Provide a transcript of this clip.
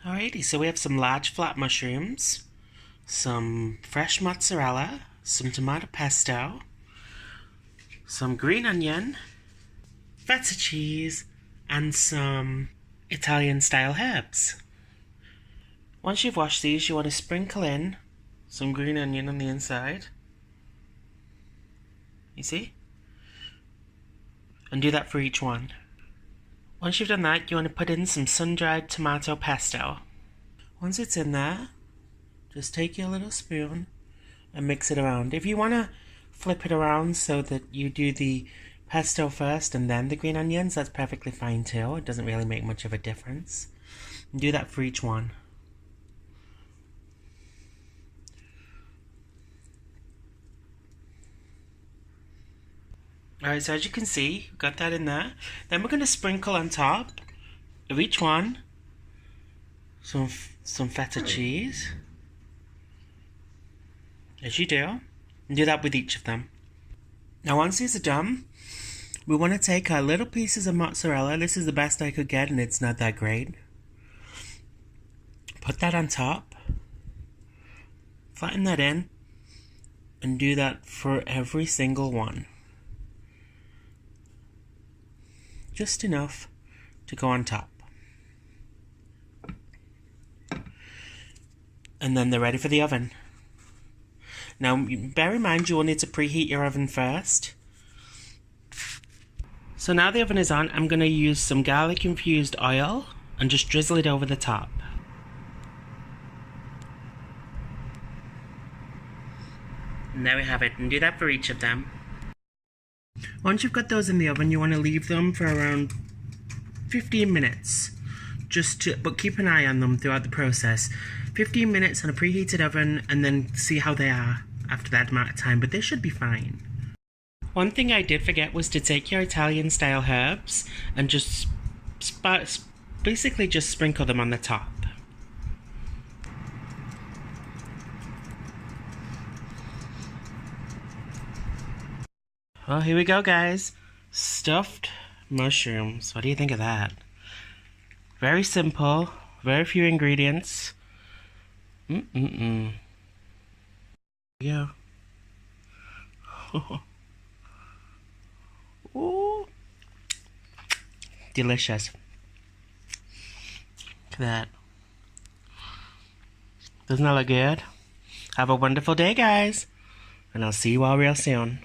Alrighty, so we have some large flat mushrooms, some fresh mozzarella, some tomato pesto, some green onion, feta cheese, and some Italian style herbs. Once you've washed these, you want to sprinkle in some green onion on the inside. You see? And do that for each one. Once you've done that, you want to put in some sun-dried tomato pesto. Once it's in there, just take your little spoon and mix it around. If you want to flip it around so that you do the pesto first and then the green onions, that's perfectly fine too. It doesn't really make much of a difference. And do that for each one. Alright, so as you can see, we've got that in there. Then we're going to sprinkle on top of each one some feta cheese, as you do, and do that with each of them. Now once these are done, we want to take our little pieces of mozzarella. This is the best I could get and it's not that great. Put that on top, flatten that in, and do that for every single one. Just enough to go on top. And then they're ready for the oven. Now, bear in mind you will need to preheat your oven first. So now the oven is on, I'm going to use some garlic infused oil and just drizzle it over the top. And there we have it, and do that for each of them. Once you've got those in the oven, you want to leave them for around 15 minutes. But keep an eye on them throughout the process. 15 minutes on a preheated oven, and then see how they are after that amount of time, but they should be fine. One thing I did forget was to take your Italian style herbs and just basically just sprinkle them on the top. Well, here we go, guys. Stuffed mushrooms. What do you think of that? Very simple, very few ingredients. Yeah. Ooh. Delicious. Look at that. Doesn't that look good? Have a wonderful day, guys. And I'll see you all real soon.